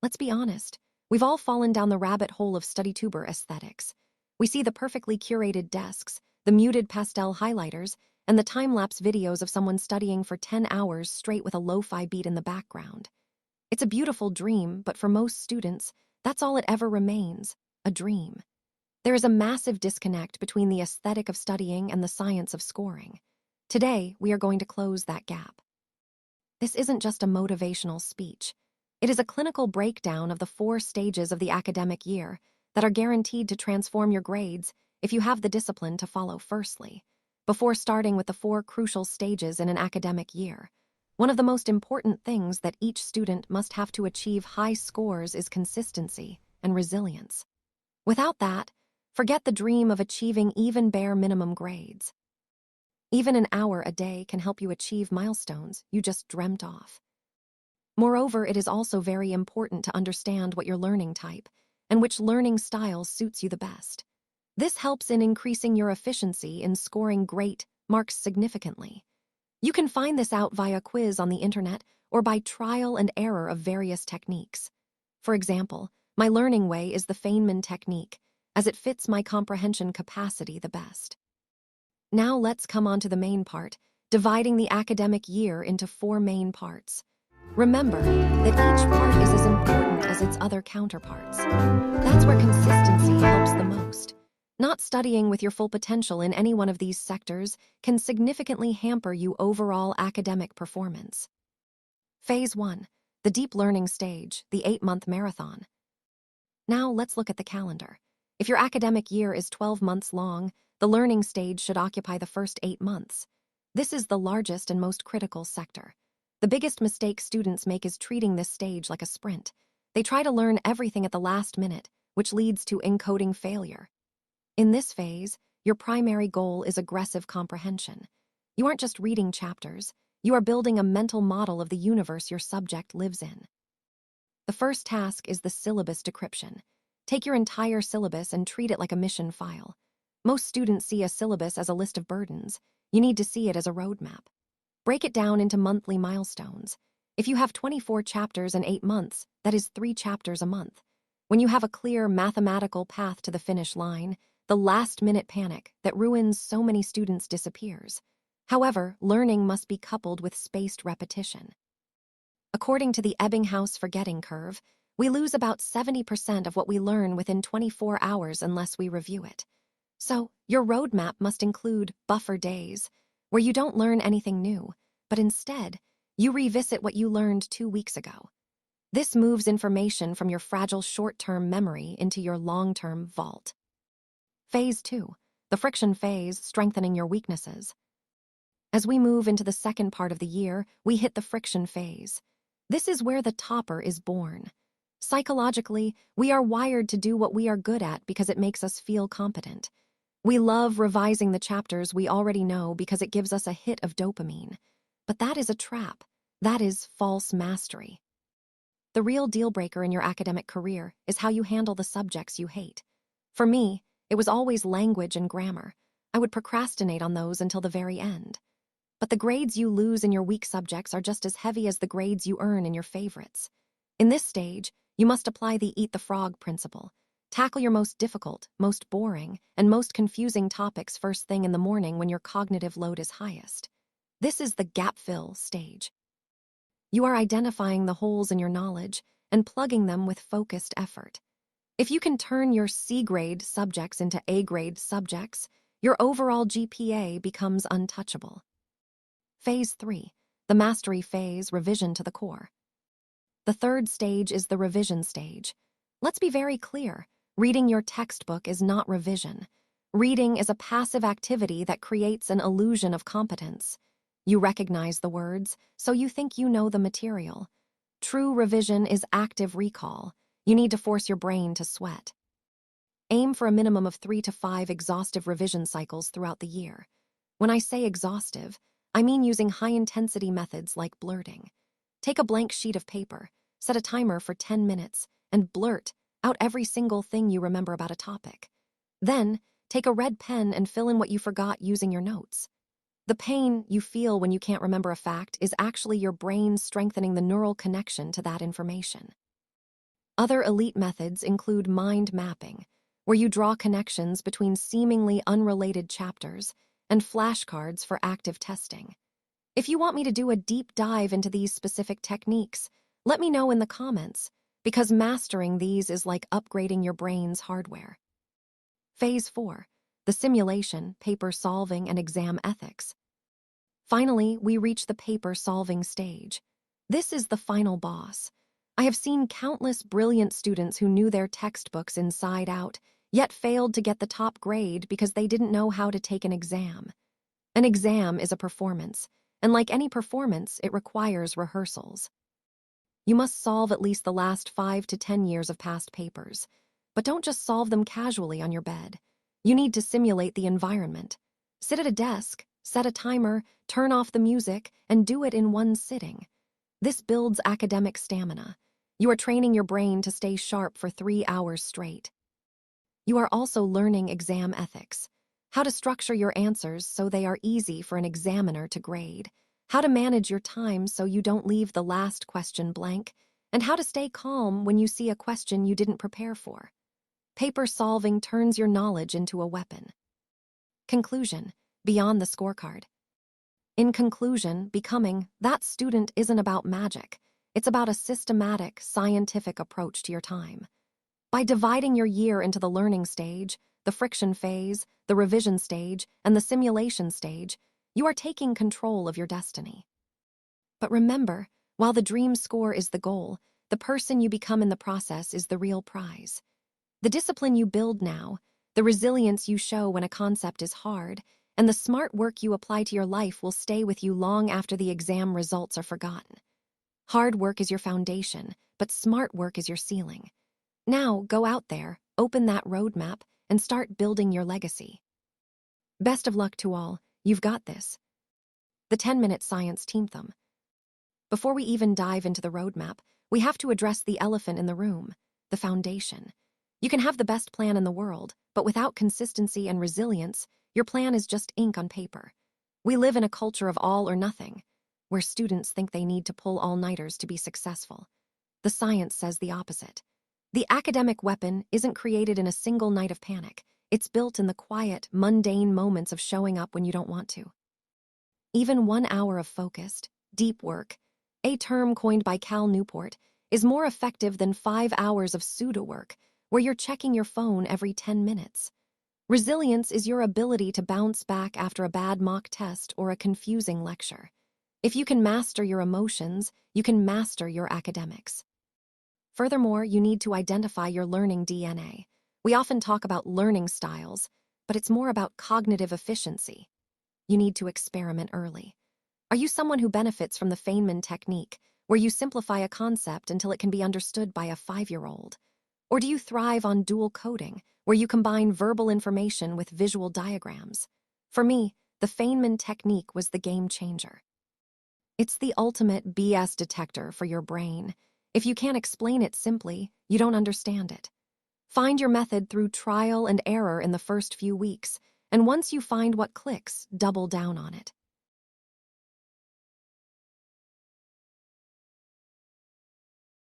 Let's be honest. We've all fallen down the rabbit hole of study tuber aesthetics. We see the perfectly curated desks, the muted pastel highlighters, and the time-lapse videos of someone studying for 10 hours straight with a lo-fi beat in the background. It's a beautiful dream, but for most students, that's all it ever remains, a dream. There is a massive disconnect between the aesthetic of studying and the science of scoring. Today, we are going to close that gap. This isn't just a motivational speech. It is a clinical breakdown of the 4 stages of the academic year that are guaranteed to transform your grades if you have the discipline to follow firstly. Before starting with the 4 crucial stages in an academic year, one of the most important things that each student must have to achieve high scores is consistency and resilience. Without that, forget the dream of achieving even bare minimum grades. Even an hour a day can help you achieve milestones you just dreamt off. Moreover, it is also very important to understand what your learning type and which learning style suits you the best. This helps in increasing your efficiency in scoring great marks significantly. You can find this out via quiz on the internet or by trial and error of various techniques. For example, my learning way is the Feynman technique, as it fits my comprehension capacity the best. Now let's come on to the main part, dividing the academic year into 4 main parts. Remember that each part is as important as its other counterparts. That's where consistency helps the most. Not studying with your full potential in any one of these sectors can significantly hamper you overall academic performance. Phase 1, the deep learning stage, the 8-month marathon. Now let's look at the calendar. If your academic year is 12 months long, the learning stage should occupy the first 8 months. This is the largest and most critical sector. The biggest mistake students make is treating this stage like a sprint. They try to learn everything at the last minute, which leads to encoding failure. In this phase, your primary goal is aggressive comprehension. You aren't just reading chapters, you are building a mental model of the universe your subject lives in. The first task is the syllabus decryption. Take your entire syllabus and treat it like a mission file. Most students see a syllabus as a list of burdens. You need to see it as a roadmap. Break it down into monthly milestones. If you have 24 chapters in 8 months, that is 3 chapters a month. When you have a clear mathematical path to the finish line, the last-minute panic that ruins so many students disappears. However, learning must be coupled with spaced repetition. According to the Ebbinghaus forgetting curve, we lose about 70% of what we learn within 24 hours unless we review it. So, your roadmap must include buffer days, where you don't learn anything new, but instead, you revisit what you learned 2 weeks ago. This moves information from your fragile short-term memory into your long-term vault. Phase 2, the friction phase, strengthening your weaknesses. As we move into the second part of the year, we hit the friction phase. This is where the topper is born. Psychologically, we are wired to do what we are good at because it makes us feel competent. We love revising the chapters we already know because it gives us a hit of dopamine. But that is a trap. That is false mastery. The real deal breaker in your academic career is how you handle the subjects you hate. For me, it was always language and grammar. I would procrastinate on those until the very end. But the grades you lose in your weak subjects are just as heavy as the grades you earn in your favorites. In this stage, you must apply the eat the frog principle. Tackle your most difficult, most boring, and most confusing topics first thing in the morning when your cognitive load is highest. This is the gap fill stage. You are identifying the holes in your knowledge and plugging them with focused effort. If you can turn your C-grade subjects into A-grade subjects, your overall GPA becomes untouchable. Phase 3, the mastery phase, revision to the core. The third stage is the revision stage. Let's be very clear. Reading your textbook is not revision. Reading is a passive activity that creates an illusion of competence. You recognize the words, so you think you know the material. True revision is active recall. You need to force your brain to sweat. Aim for a minimum of 3 to 5 exhaustive revision cycles throughout the year. When I say exhaustive, I mean using high-intensity methods like blurting. Take a blank sheet of paper, set a timer for 10 minutes, and blurt out every single thing you remember about a topic. Then, take a red pen and fill in what you forgot using your notes. The pain you feel when you can't remember a fact is actually your brain strengthening the neural connection to that information. Other elite methods include mind mapping, where you draw connections between seemingly unrelated chapters, and flashcards for active testing. If you want me to do a deep dive into these specific techniques, let me know in the comments, because mastering these is like upgrading your brain's hardware. Phase 4. The simulation, paper solving, and exam ethics. Finally, we reach the paper solving stage. This is the final boss. I have seen countless brilliant students who knew their textbooks inside out, yet failed to get the top grade because they didn't know how to take an exam. An exam is a performance, and like any performance, it requires rehearsals. You must solve at least the last 5 to 10 years of past papers. But don't just solve them casually on your bed. You need to simulate the environment. Sit at a desk, set a timer, turn off the music, and do it in one sitting. This builds academic stamina. You are training your brain to stay sharp for 3 hours straight. You are also learning exam ethics. How to structure your answers so they are easy for an examiner to grade. How to manage your time so you don't leave the last question blank. And how to stay calm when you see a question you didn't prepare for. Paper solving turns your knowledge into a weapon. Conclusion: beyond the scorecard. In conclusion, becoming that student isn't about magic. It's about a systematic, scientific approach to your time. By dividing your year into the learning stage, the friction phase, the revision stage, and the simulation stage, you are taking control of your destiny. But remember, while the dream score is the goal, the person you become in the process is the real prize. The discipline you build now, the resilience you show when a concept is hard, and the smart work you apply to your life will stay with you long after the exam results are forgotten. Hard work is your foundation, but smart work is your ceiling. Now, go out there, open that roadmap, and start building your legacy. Best of luck to all. You've got this. The 10-minute science team thumb. Before we even dive into the roadmap, we have to address the elephant in the room, the foundation. You can have the best plan in the world, but without consistency and resilience, your plan is just ink on paper. We live in a culture of all or nothing, where students think they need to pull all-nighters to be successful. The science says the opposite. The academic weapon isn't created in a single night of panic. It's built in the quiet, mundane moments of showing up when you don't want to. Even 1 hour of focused, deep work, a term coined by Cal Newport, is more effective than 5 hours of pseudo-work, where you're checking your phone every 10 minutes. Resilience is your ability to bounce back after a bad mock test or a confusing lecture. If you can master your emotions, you can master your academics. Furthermore, you need to identify your learning DNA. We often talk about learning styles, but it's more about cognitive efficiency. You need to experiment early. Are you someone who benefits from the Feynman technique, where you simplify a concept until it can be understood by a 5-year-old? Or do you thrive on dual coding, where you combine verbal information with visual diagrams? For me, the Feynman technique was the game changer. It's the ultimate BS detector for your brain. If you can't explain it simply, you don't understand it. Find your method through trial and error in the first few weeks, and once you find what clicks, double down on it.